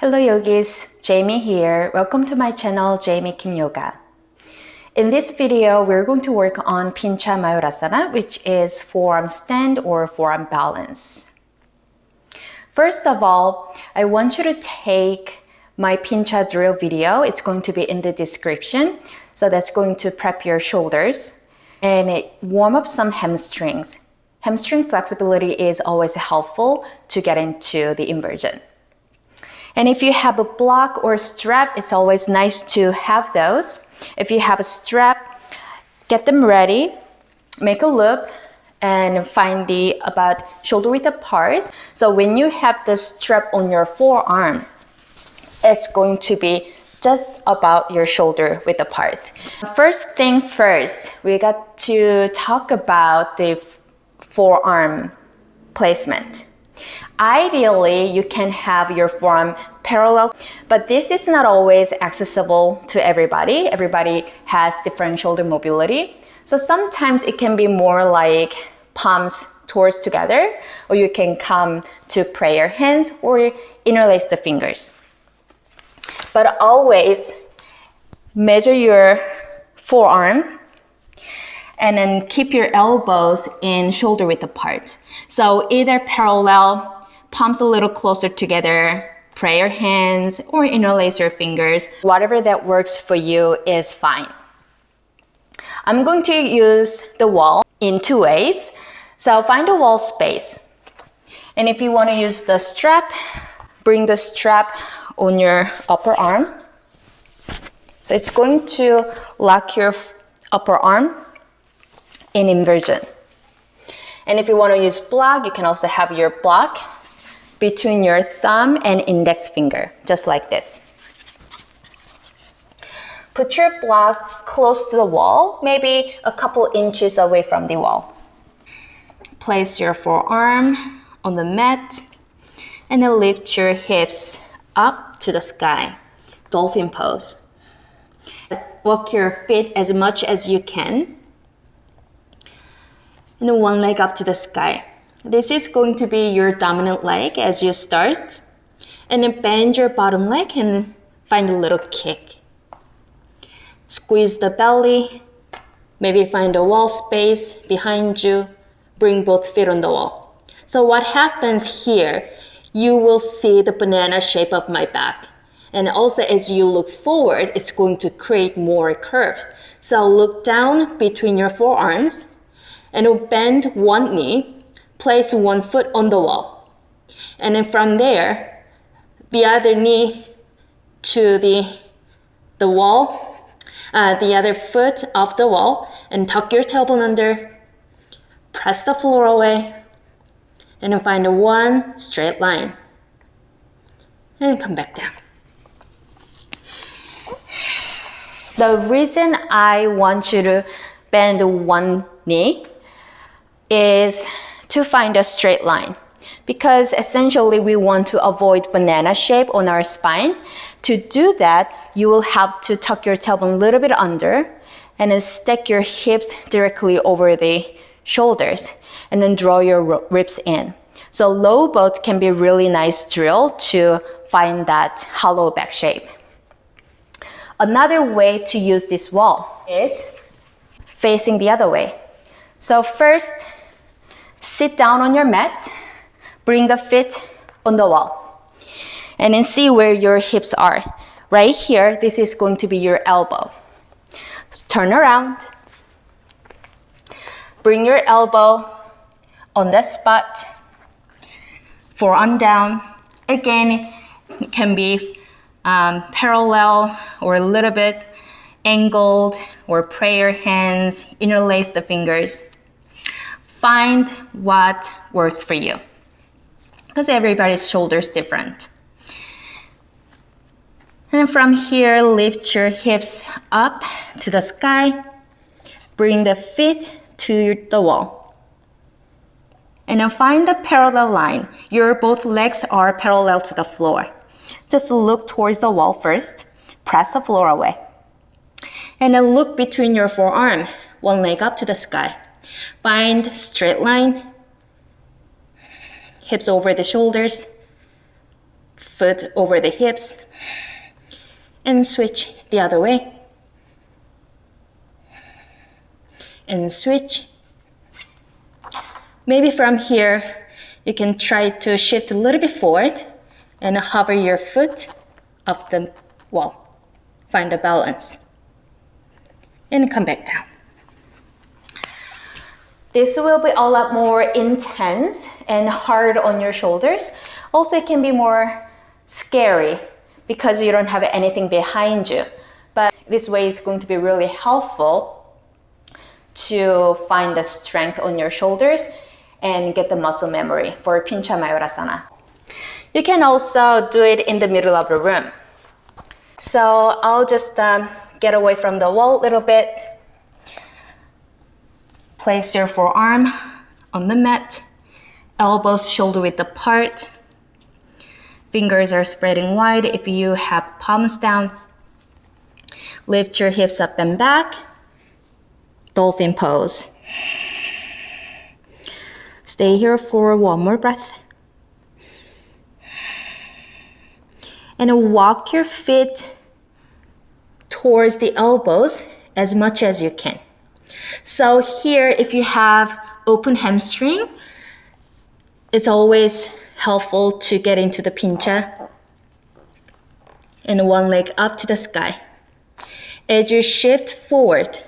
Hello yogis, Jamie here. Welcome to my channel, Jamiekimyoga. In this video, we're going to work on Pincha Mayurasana, which is forearm stand or forearm balance. First of all, I want you to take my Pincha drill video. It's going to be in the description. So that's going to prep your shoulders and warm up some hamstrings. Hamstring flexibility is always helpful to get into the inversion. And if you have a block or a strap, it's always nice to have those. If you have a strap, get them ready, make a loop, and find the about shoulder width apart. So when you have the strap on your forearm, it's going to be just about your shoulder width apart. First thing first, we got to talk about the forearm placement. Ideally, you can have your forearm parallel, but this is not always accessible to everybody. Everybody has different shoulder mobility. So sometimes it can be more like palms towards together, or you can come to prayer hands or interlace the fingers. But always measure your forearm and then keep your elbows in shoulder width apart. So either parallel, palms a little closer together, prayer hands, or interlace your fingers. Whatever that works for you is fine. I'm going to use the wall in two ways. So find a wall space. And if you want to use the strap, bring the strap on your upper arm. So it's going to lock your upper arm in inversion. And if you want to use block, you can also have your block between your thumb and index finger, just like this. Put your block close to the wall, maybe a couple inches away from the wall. Place your forearm on the mat and then lift your hips up to the sky, dolphin pose. Walk your feet as much as you can. And then one leg up to the sky. This is going to be your dominant leg as you start. And then bend your bottom leg and find a little kick. Squeeze the belly. Maybe find a wall space behind you. Bring both feet on the wall. So what happens here, you will see the banana shape of my back. And also as you look forward, it's going to create more curve. So look down between your forearms and bend one knee, place one foot on the wall. And then from there, the other knee to the wall, the other foot off the wall, and tuck your tailbone under, press the floor away, and then find one straight line. And come back down. The reason I want you to bend one knee is to find a straight line, because essentially we want to avoid banana shape on our spine. To do that, you will have to tuck your tailbone a little bit under and then stack your hips directly over the shoulders and then draw your ribs in. So low boat can be a really nice drill to find that hollow back shape. Another way to use this wall is facing the other way. So first, sit down on your mat, bring the feet on the wall, and then see where your hips are. Right here, this is going to be your elbow. So turn around, bring your elbow on that spot, forearm down. Again, it can be parallel or a little bit angled or prayer hands, interlace the fingers. Find what works for you, because everybody's shoulder is different. And from here, lift your hips up to the sky. Bring the feet to the wall. And then find a parallel line. Your both legs are parallel to the floor. Just look towards the wall first. Press the floor away. And then look between your forearm, one leg up to the sky. Find straight line, hips over the shoulders. foot over the hips and switch the other way. And switch. Maybe from here, you can try to shift a little bit forward and hover your foot off the wall. Find the balance. And come back down. This will be a lot more intense and hard on your shoulders. Also, it can be more scary because you don't have anything behind you. But this way is going to be really helpful to find the strength on your shoulders and get the muscle memory for Pincha Mayurasana. You can also do it in the middle of the room. So I'll just get away from the wall a little bit. Place your forearm on the mat, elbows shoulder width apart. Fingers are spreading wide if you have palms down. Lift your hips up and back. Dolphin pose. Stay here for one more breath. And walk your feet towards the elbows as much as you can. So here, if you have open hamstring, it's always helpful to get into the pincha. And one leg up to the sky. As you shift forward,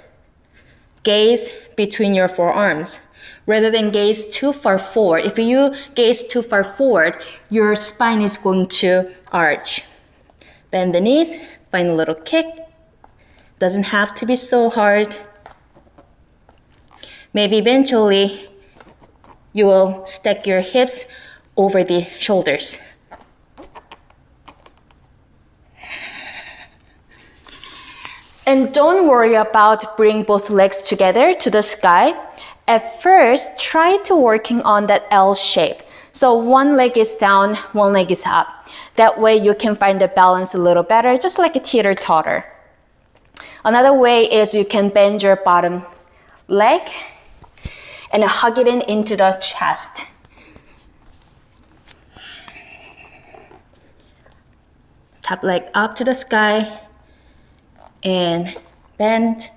gaze between your forearms rather than gaze too far forward. If you gaze too far forward, your spine is going to arch. Bend the knees, find a little kick. Doesn't have to be so hard. Maybe eventually you will stack your hips over the shoulders. And don't worry about bringing both legs together to the sky. At first, try to working on that L shape. So one leg is down, one leg is up. That way you can find the balance a little better, just like a teeter-totter. Another way is you can bend your bottom leg and hug it into the chest. Top leg up to the sky and bend.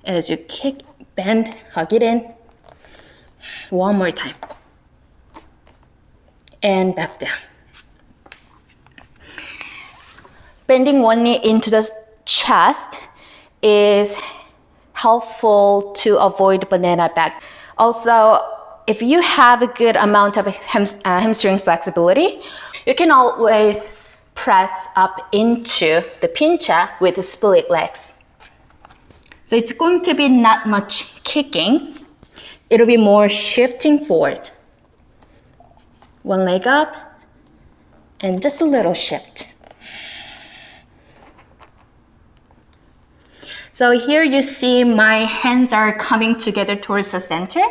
As you kick, bend, hug it in. One more time. And back down. Bending one knee into the chest is helpful to avoid banana back. Also, if you have a good amount of hamstring flexibility, you can always press up into the pincha with the split legs. So it's going to be not much kicking. It'll be more shifting forward. One leg up and just a little shift. So here you see my hands are coming together towards the center.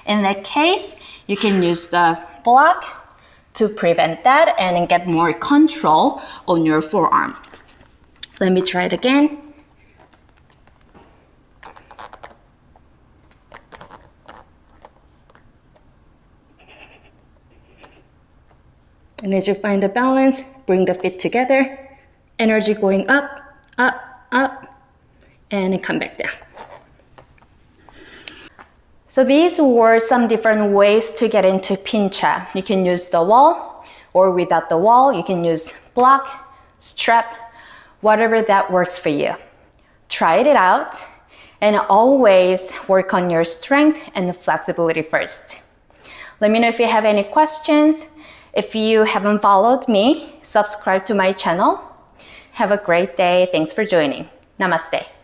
In that case, you can use the block to prevent that and get more control on your forearm. Let me try it again. And as you find the balance, bring the feet together. Energy going up, up, up, and come back down. So these were some different ways to get into pincha. You can use the wall, or without the wall, you can use block, strap, whatever that works for you. Try it out, and always work on your strength and flexibility first. Let me know if you have any questions. If you haven't followed me, subscribe to my channel. Have a great day. Thanks for joining. Namaste.